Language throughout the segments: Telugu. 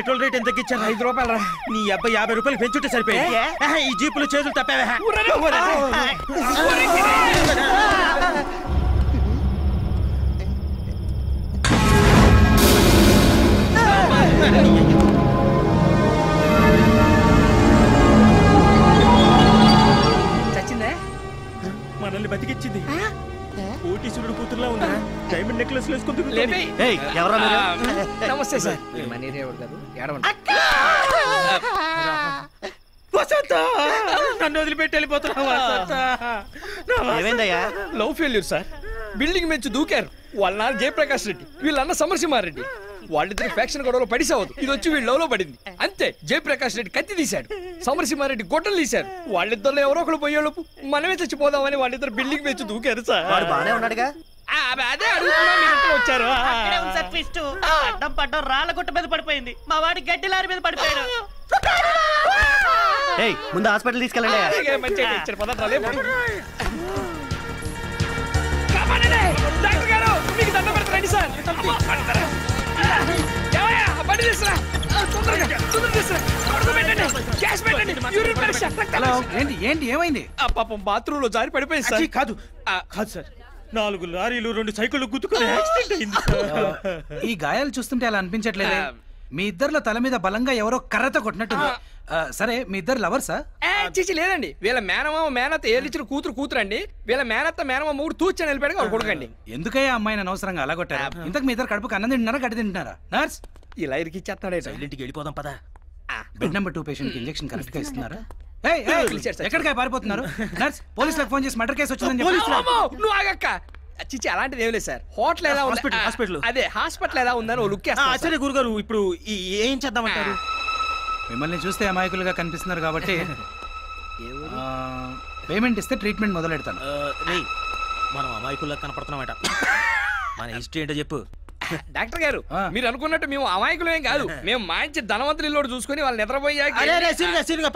పెట్రోల్ రేట్ ఎంత తగ్గించారు? 5 రూపాయలు రా. నీ అబ్బాయి 50 రూపాయలు పెంచుంటే సరిపోయి. ఈ జీపులు చేతులు తప్పావా? చచ్చిందే? మనల్ని బతికిచ్చింది. కోటీశ్వరుడు కూతురులా ఉంది. డైమండ్ నెక్లెస్ వేసుకుంటుంది. నమస్తే సార్. నన్ను వదిలిపెట్టి వెళ్ళిపోతున్నావా? ఏమైందయ్యా? Love failure sir. బిల్డింగ్ మెచ్చి దూకారు. వాళ్ళ నాన్న జయప్రకాష్ రెడ్డి, వీళ్ళన్న సమరసింహారెడ్డి. వాళ్ళిద్దరు ఫ్యాక్షన్ గొడవలో పడిసావదు. ఇది వచ్చి వీళ్ళు లవ్ లో పడింది. అంతే, జయప్రకాష్ రెడ్డి కత్తి తీశాడు, సమరసింహారెడ్డి గొడ్డలు తీశారు. వాళ్ళిద్దరు ఎవరో ఒకరు పోయేలోపు మనమే చచ్చిపోదామని వాళ్ళిద్దరు బిల్డింగ్ మెచ్చి దూకారు సార్. బానే ఉన్నాడుగా? అదే అడుగుతున్నా, మీరు వచ్చారు. అడ్డం పడ్డం రాళ్ళ గుట్ట మీద పడిపోయింది. మా వాడి గడ్డి లారీ మీద పడిపోయాడు. ముందు హాస్పిటల్ తీసుకెళ్ళండి. మంచిగా ఇచ్చారు. పదార్థాలే డాక్టర్ గారు, మీకు దండం పెడతారండి సార్. బండి తీసురా, తొందరగా తీసురా. గ్యాస్ పెట్టండి. ఏంటి ఏమైంది? పాపం బాత్రూమ్ లో జారి పడిపోయింది సార్. కాదు సార్, 4 లారీలు 2 సైకిళ్ళు గుద్దుకొని యాక్సిడెంట్ అయింది. ఈ గాయాలు చూస్తుంటే అలా అనిపించట్లేదు. మీ ఇద్దరిలో తల మీద బలంగా ఎవరో కర్రతో కొట్టినట్టుంది. సరే, మీ ఇద్దరు లవర్సా? చిచి లేదండి. వీళ్ళ మేనమామ మేనత్త ఏలిచ్చిన కూతురు అండి. వీళ్ళ మేనత్త మేనమామ మూడు తూచని వెళ్ళిపోయాడు. వాళ్ళు కొడుకండి. ఎందుకయ్యా అమ్మాయిని అనవసరంగా అలా కొట్టారు? ఇంతకు మీ ఇద్దరు కడుపుకి అన్నం తింటున్నారా, గడ్డి తింటున్నారా? నర్స్, ఇలా ఇరికిచ్చేస్తాడే. ఇంటికి వెళ్ళిపోదాం పదా. బెడ్ నెంబర్ 2 పేషెంట్ కి ఇంజెక్షన్ కరెక్ట్ గా ఇస్తున్నారా? ఎక్కడికి పారిపోతున్నారు? నర్స్, పోలీసులకు ఫోన్ చేసి మర్డర్ కేసు వచ్చిందని నువ్వు ఆగక్క. చిచి అలాంటిది ఏం లేదు సార్. హోటల్ ఎలా ఉంది? అదే హాస్పిటల్ ఎలా ఉందని లుక్ చేస్తా. సరే గురుగారు, ఇప్పుడు ఏం చేద్దామంటారు? మిమ్మల్ని చూస్తే అమాయకులుగా కనిపిస్తున్నారు కాబట్టి పేమెంట్ ఇస్తే ట్రీట్మెంట్ మొదలెడతాను. మనం అమాయకుల్లా కనపడుతున్నామట. మన హిస్టరీ ఏంటో చెప్పు. డాక్టర్ గారు, మీరు అనుకున్నట్టు మేము అమాయకులేం కాదు. మేము మంచి ధనవంతులు చూసుకుని వాళ్ళు నిద్రపోయాక 12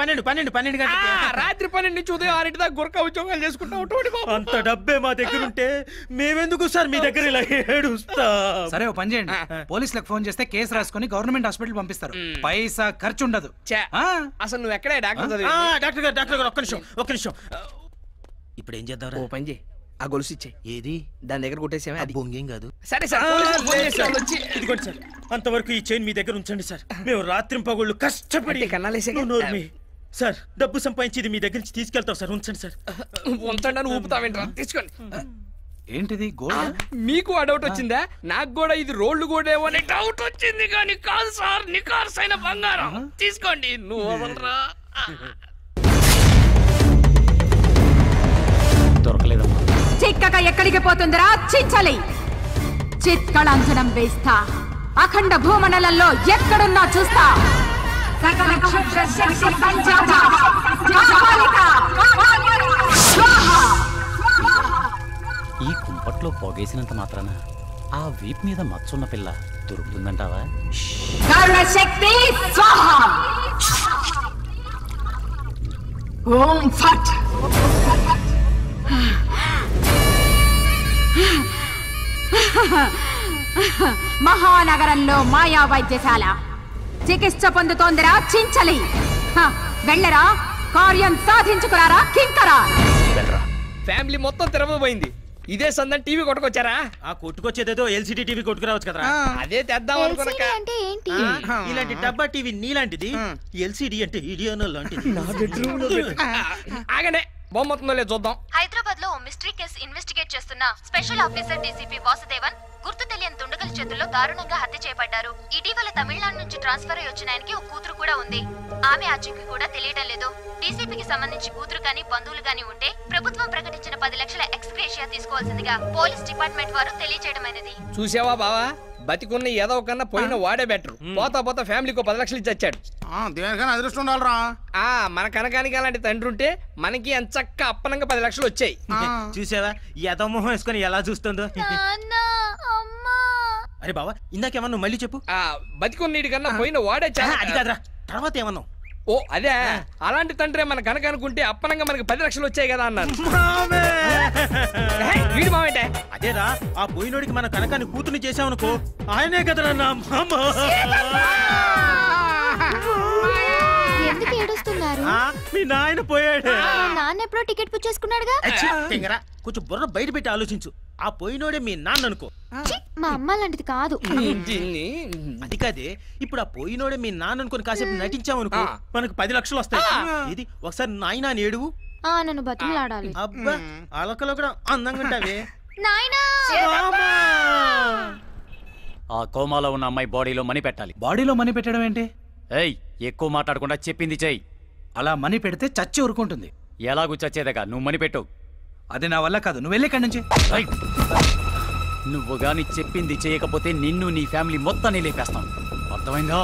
రాత్రి 12 నుంచి ఉదయం 6 దాకా గురక ఉద్యోగాలు చేసుకుంటాం. అంత డబ్బే మా దగ్గర ఉంటే మేమెందుకు సార్ మీ దగ్గర ఇలా ఏడుస్తా? సరే, ఓ పని చేయండి. పోలీసులకు ఫోన్ చేస్తే కేసు రాసుకుని గవర్నమెంట్ హాస్పిటల్ పంపిస్తారు. పైసా ఖర్చు ఉండదు. అసలు నువ్వు ఎక్కడే డాక్టర్? డాక్టర్ గారు ఒక్క నిమిషం. ఇప్పుడు ఏం చేద్దాం? ఓ పని చేయి, ఆ గొలుసు ఇచ్చే. ఏది? దాని దగ్గర కొట్టేసేమే. అది బొంగేం కాదు. సరే సార్, ఇదిగోండి సార్. అంతవరకు ఈ చైన్ మీ దగ్గర ఉంచండి సార్. మేము రాత్రింపగళ్ళు కష్టపడి సార్ డబ్బు సంపాదించి మీ దగ్గర నుంచి తీసుకెళ్తాం సార్. ఉంచండి సార్. ఉంచండి అని ఊపుతావేంట్రా? తీసుకోండి. ఏంటిది గోల్డ్? మీకు ఆ డౌట్ వచ్చిందా? నాకు కూడా ఇది రోడ్లు కూడా ఏమో అని డౌట్ వచ్చింది, కానీ కాదు సార్, నికార్సైన బంగారం. తీసుకోండి. నువ్వు వదలరా. దొరకలేదమ్మా. చిక్కక ఎక్కడికి పోతుందిరా చించలి? చిత్కళాంజనం వేస్తా. అఖండ భూమండలంలో ఎక్కడున్నా చూస్తా. సకల క్షుద్ర శక్తి సంజాత జాపాలిక స్వాహా. ఈ కుంపట్లో పొగేసినంత మాత్రాన ఆ వీప్ మీద మచ్చున్న పిల్ల దొరుకుతుందంటావా? కరుణ శక్తి స్వాహా. ఓం ఫట్. మహానగరంలో మాయా వైద్యశాల చికిత్స పొందుతోందిరా చించలి. వెళ్ళరా, కార్యం సాధించుకురారా కింకరా. ఫ్యామిలీ మొత్తం తిరగబోయింది. ఇదే సందని టీవీ కొట్టుకొచ్చారా? ఆ కొట్టుకొచ్చేదేదో ఎల్సిడి టీవీ కొట్టుకురావచ్చు కదా. అదే తెద్దాం అనుకున్నాక. ఇలాంటి డబ్బా టీవీ నీలాంటిది, ఎల్సిడి అంటే ఇడియోనో లాంటిది. ఆగనే బొమ్మతుందో లేదు చూద్దాం. హైదరాబాద్ లో మిస్టరీ కేసు ఇన్వెస్టిగేట్ చేస్తున్న స్పెషల్ ఆఫీసర్ డీసీపీ వాసుదేవన్ గుర్తు తెలియని దుండగుల చేతుల్లో దారుణంగా హత్య చేయబడ్డారు. ఇటీవల తమిళనాడు నుంచి ట్రాన్స్ఫర్ అయి వచ్చిన ఆయనకి ఒక కూతురు కూడా ఉంది. ఆమె ఆచూకీ కూడా తెలియడం లేదు. డీసీపీకి సంబంధించి కూతురు గాని బంధువులు గాని ఉంటే ప్రభుత్వం ప్రకటించిన 10 లక్షల ఎక్స్గ్రేషియా తీసుకోవాల్సిందిగా పోలీస్ డిపార్ట్మెంట్ వారు తెలియజేయడమైనది. చూసావా బావా, బతికున్న ఏదో కన్నా పోయిన వాడే బెటర్. పోతా పోతా ఫ్యామిలీకి 10 లక్షలు ఇచ్చాడు. దేనికైనా అదృష్టం ఉండాలరా. మన కనకానికి అలాంటి తండ్రి ఉంటే మనకి ఎంచక్క అప్పనంగా 10 లక్షలు వచ్చాయి. చూసావా యథమోహం వేసుకొని ఎలా చూస్తుందో. అరే బావా, ఇందాకేమన్నా మళ్ళీ చెప్పు. బతికున్నీటి కన్నా పోయిన వాడే. అది కాదురా, తర్వాత ఏమన్నావు? ఓ అదే, అలాంటి తండ్రి మన కనుక అనుకుంటే అప్పనంగా మనకి 10 లక్షలు వచ్చాయి కదా అన్నారు. వీడు మామేంటే? అదేరా, ఆ పోయినోడికి మన కనకాన్ని కూతుర్ని చేసామనుకో, ఆయనే కదరా నా మామ. నాయన పోయాడు. నాన్న ఎప్పుడో టికెట్ బుక్ చేసుకున్నాడుగా. కొంచెం బుర్ర బయట పెట్టి ఆలోచించు. ఆ పోయినోడే మీ నాన్న అనుకో. మా అమ్మ లాంటిది కాదు. అది కాదే, ఇప్పుడు ఆ పోయినోడే మీ నాన్న అనుకుని కాసేపు నటించామనుకో, మనకు 10 లక్షలు వస్తాయి. ఇది ఒకసారి నాయన అని ఏడువు. నన్ను బతిమలాడాలి. అబ్బా అలకలో కూడా అందంగా ఉంటావే. నాయనా ఆ కోమాలో ఉన్న అమ్మాయి బాడీలో మనీ పెట్టాలి. బాడీలో మనీ పెట్టడం ఏంటి? ఏయ్, ఎక్కువ మాట్లాడకుండా చెప్పింది చెయ్యి. అలా మనీ పెడితే చచ్చి ఊరుకుంటుంది. ఎలాగూ చచ్చేదగా, నువ్వు మనీ పెట్టు. అది నా వల్ల కాదు, నువ్వు వెళ్ళి ఇక్కడి నుంచి. నువ్వు గాని చెప్పింది చేయకపోతే నిన్ను నీ ఫ్యామిలీ మొత్తాన్ని లేపేస్తాం. అర్థమైందా?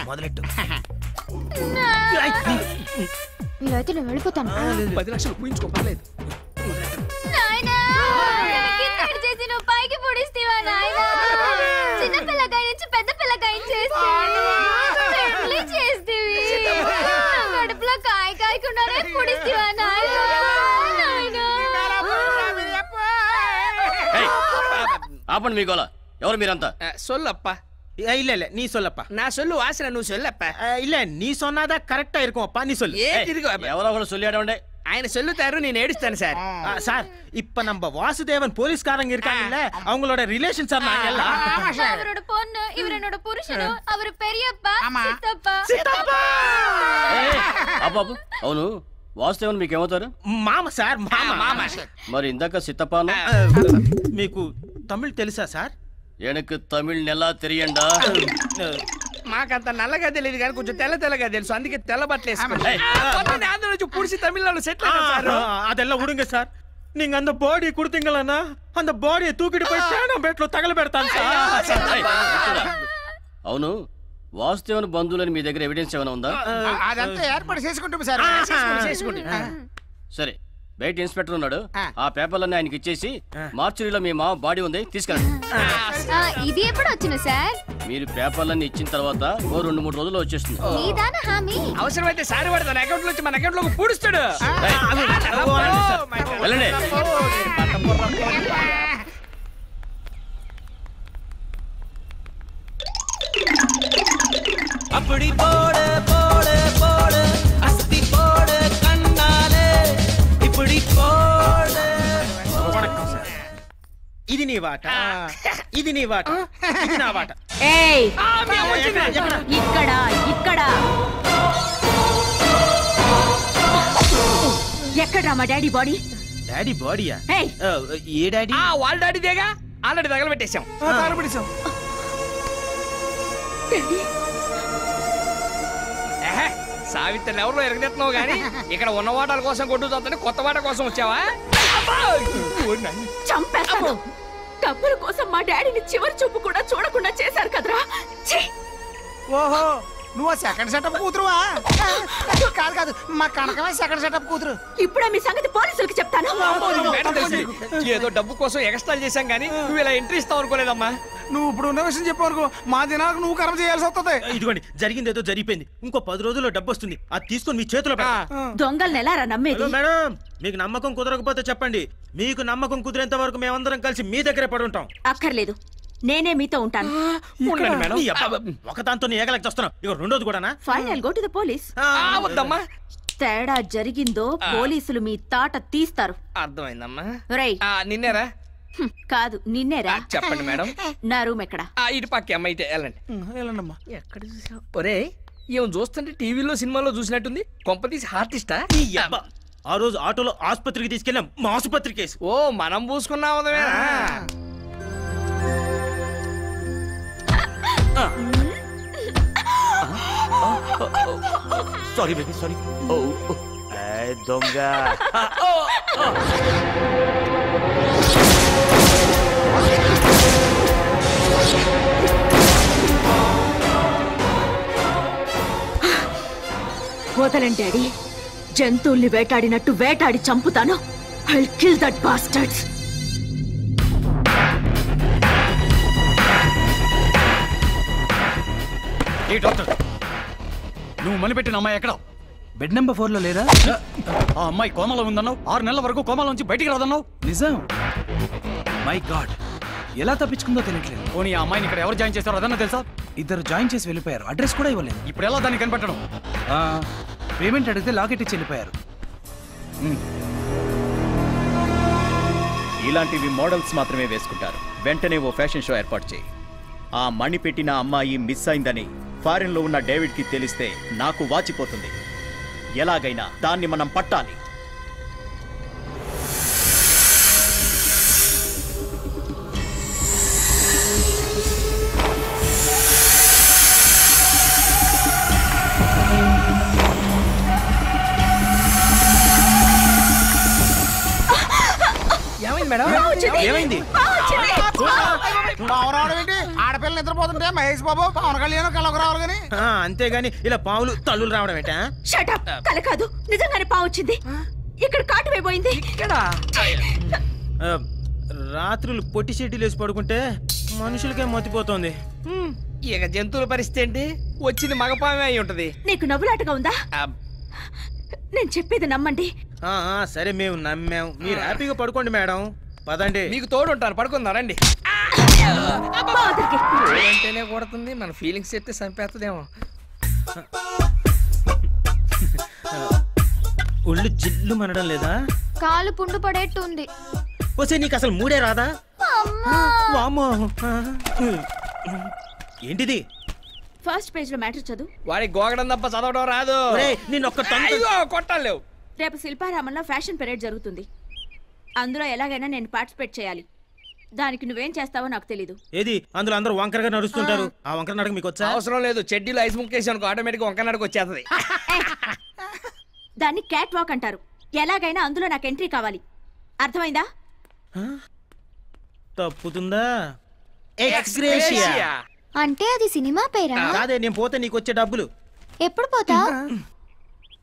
మొదలెట్టు. ఇలా అయితే నేను వెళ్ళిపోతాను. 10 లక్షలు ఊహించుకోపర్లేదు. పైకి పొడిస్తేవా నాయనా? చిన్న పిల్లకాయ నుంచి పెద్ద పిల్లకాయ చేస్తేవి. కడుపులో కాయ కాయకుండానే పొడిస్తేవా నాయనా? ఆపండి మీ గోల. ఎవరు మీరంతా? సొల్లప్ప. இல்ல இல்ல நீ சொல்லப்பா. நான் சொல்லு வாசன నువ్వు சொல்லప్ప. இல்ல நீ சொன்னாதான் கரெக்டா இருக்கும் அப்பா, நீ சொல்லு. ఎవరో ఒకరు சொல்லியாடவண்டே. ఆయన சொல்லுతారు, నేను ఏడుస్తాను సార్. சார் இப்ப நம்ம வாசுதேவன் போலீஸ்காரங்க இருக்காங்கல்ல, அவங்களோட ரிலேஷன் சார் நாங்க எல்லாம். அவரோட பொண்ணு, இவர் என்னோட புருஷனு, அவர் பெரியப்பா, சித்தப்பா. சித்தப்பா. అబ్బాబు అవును, వాసుదేవన్ మీకు ఏమవుతారు? మామ సార్, మామ. మరి ఇందాక సిత్తప్ప మీకు తమిళ్ తెలుసా సార్? எனக்கு தமிழ் நல்லா தெரியும்டா. మాకంత నల్లగా తెలియదు కానీ కొంచెం తెల్లగా తెలుసు, అందుకే తెల్ల బట్టలు వేసుకుంటాను. ఆంధ్ర నుంచి పుడిసి తమిళనాడు సెటిల్ అయ్యారు. அதெல்லாம் விடுங்க சார். நீங்க அந்த பாடி கொடுத்தீங்களா, அந்த பாடியை தூக்கிட்டு போய் சேனம் బెట్లో తగలబెడతాను సార్. అవును, వాసుదేవన్ బంధువులని మీ దగ్గర ఎవిడెన్స్ ఏమైనా ఉందా? అదంతా ఏర్పాటు చేసుకుంటాం సార్. సరే, బయట ఇన్స్పెక్టర్ ఉన్నాడు, ఆ పేపర్లన్నీ ఆయనకి ఇచ్చేసి మార్చురీలో మీ మామ బాడీ ఉంది తీసుకెళ్ళండి. ఇది ఎప్పుడు వచ్చింది సార్? మీరు పేపర్లన్నీ ఇచ్చిన తర్వాత ఓ 2-3 రోజుల్లో వచ్చేస్తుంది. అవసరమైతే సారి వాడు తన అకౌంట్ నుంచి మన అకౌంట్ లోకి పూడుస్తాడు. వెళ్ళండి. அப்படி போடு போடு போடு அஸ்தி போடு கண்ணாலே இப்படி போடு. ఇది నీ వాట, ఇది నీ వాట, ఇది నా వాట. ఏయ్ ఇక్కడ ఇక్కడ ఎక్కడ్రా మా డాడీ బాడీ? డాడీ బాడీయా? ఏ డాడీ? వాళ్ళ డాడీదేగా, ఆల్రెడీ తగలబెట్టేశాం. సావిత్రిని ఎవరిలో ఎరగదెత్తున్నావు గానీ ఇక్కడ ఉన్న వాటాల కోసం కొట్టు చూస్తుంటే కొత్త వాట కోసం వచ్చావా? చంపేస్తాను. డబ్బుల కోసం మా డాడీని చివరి చూపు కూడా చూడకుండా చేశారు కదరా. ఓహో, నువ్వు సెకండ్ సెటప్ కూతురువా? కాదు కాదు, మా కనకమే సెకండ్ సెటప్ కూతురు. ఇప్పుడే మీ సంగతి పోలీసులకు చెప్తాను. ఏదో డబ్బు కోసం ఎక్స్ట్రా చేశాం గానీ నువ్వు ఇలా ఎంట్రీ ఇస్తావు అనుకోలేదమ్మా. నువ్వు ఇప్పుడు ఉన్న విషయం చెప్పనుకో, మా దినాలకు నువ్వు కర్మ చేయాల్సి వస్తుంది. ఇదిగోండి, జరిగిందేదో జరిగిపోయింది. ఇంకో 10 రోజుల్లో డబ్బు వస్తుంది, అది తీసుకొని మీ చేతిలో దొంగల్ని ఎలా నమ్మేది? మేడం, మీకు నమ్మకం కుదరకపోతే చెప్పండి. మీకు నమ్మకం కుదిరేంత వరకు మేమందరం కలిసి మీ దగ్గరే పడి ఉంటాం. అక్కర్లేదు, నేనే మీతో ఉంటాను. ఒక దాంతో ఏగలకి వస్తున్నాం, ఇక రెండోది కూడానా? Final go to the police. వద్దమ్మా, తేడా జరిగిందో పోలీసులు మీ తాట తీస్తారు. అర్థమైందమ్మా. రై నిన్నేరా? కాదు, నిన్నేరా. చెప్పండి మేడం. నా రూమ్ ఎక్కడ? ఇటు పక్క అమ్మ, అయితే వెళ్ళండి. ఎక్కడ చూసావు? ఒరే, ఏం చూస్తుంటే టీవీలో సినిమాలో చూసినట్టుంది. కొంపతీసి ఆర్టిస్టా? ఆ రోజు ఆటోలో ఆసుపత్రికి తీసుకెళ్ళాం, మా ఆసుపత్రి కేసు. ఓ, మనం పూసుకున్నాం. Sorry baby, sorry. దొంగ. వదలండి డాడీ, జంతువుల్ని వేటాడినట్టు వేటాడి చంపుతాను. I'll kill that bastards. Doctor నువ్వు మనిపెట్టిన అమ్మాయి ఎక్కడ? బెడ్ నెంబర్ 4 లో లేదా? ఆ అమ్మాయి కోమలో ఉందన్నావు, 6 నెలల వరకు కోమలో నుంచి బయటికి రాదన్నావు. నిజం. మై గాడ్, ఎలా తప్పించుకుందో తెలియట్లేదు. పోనీ ఆ అమ్మాయిని ఇక్కడ ఎవరు జాయిన్ చేస్తారో అదన్నా తెలుసా? ఇద్దరు జాయిన్ చేసి వెళ్ళిపోయారు, అడ్రస్ కూడా ఇవ్వలేదు. ఇప్పుడు ఎలా దాన్ని కనిపెట్టడం? పేమెంట్ అడిగితే లాకెట్ ఇచ్చి వెళ్ళిపోయారు. ఇలాంటివి మోడల్స్ మాత్రమే వేసుకుంటారు. వెంటనే ఓ ఫ్యాషన్ షో ఏర్పాటు చేయి. ఆ మణి పెట్టిన అమ్మాయి మిస్ అయిందని ఫారిన్ లో ఉన్న డేవిడ్ కి తెలిస్తే నాకు వాచిపోతుంది. ఎలాగైనా దాన్ని మనం పట్టాలి. ఏమైంది మేడం? ఏమైంది? ఆడపిల్లలు నిద్రపోతుంటే మహేష్ బాబు పవన్ కళ్యాణ్ కళ్ళకు రావాలి కానీ అంతేగాని ఇలా పావులు తల్లులు రావడం ఏంటా? షటప్, కల కాదు, నిజంగానే పావు వచ్చింది. ఇక్కడ కాటు అయిపోయింది. రాత్రులు పొట్టి షెడ్యూల్ వేసి పడుకుంటే మనుషులకే మతిపోతుంది. ఇక జంతువుల పరిస్థితి ఏంటి? వచ్చింది మగపామే అయి ఉంటది. నీకు నవ్వులాటగా ఉందా? నేను చెప్పేది నమ్మండి. సరే, మేము నమ్మాం. మీరు హ్యాపీగా పడుకోండి మేడం. పదండి, మీకు తోడు ఉంటాను. పడుకుందారండి. అంటేనే కొడుతుంది, మన ఫీలింగ్స్ చెప్తే చంపేస్తుందేమో. ఒళ్ళు జిల్లు మనడం లేదా? కాలు పుండు పడేట్టు ఉంది. వస్తే నీకు అసలు మూడే రాదా? వామ్మో, ఏంటిది? ఫస్ట్ పేజ్ లో మ్యాటర్ చదువు. వాడికి గోగడం తప్ప చదవడం రాదు. నేను ఒక్క కొట్టాలేవు. రేపు శిల్పారామంలో ఫ్యాషన్ పెరేడ్ జరుగుతుంది. అందులో ఎలాగైనా నేను పార్టిసిపేట్ చేయాలి. దానికి నువ్వేం చేస్తావో నాకు తెలీదు. ఏది? అందులో అందరూ వంకరగా నడుస్తుంటారు. ఆ వంకర నడక మీకు వచ్చా? అవసరం లేదు. చెడ్డీలో ఐస్ ముక్కేసి అనుకో, ఆటోమేటిక్ వంకర నడక వచ్చేస్తుంది. దాన్ని క్యాట్ వాక్ అంటారు. ఎలాగైనా అందులో నాకు ఎంట్రీ కావాలి. అర్థమైందా? తప్పుతుందా? అంటే అది సినిమా పేరా? అదే, నేను పోతే నీకు వచ్చే డబ్బులు. ఎప్పుడు పోతా?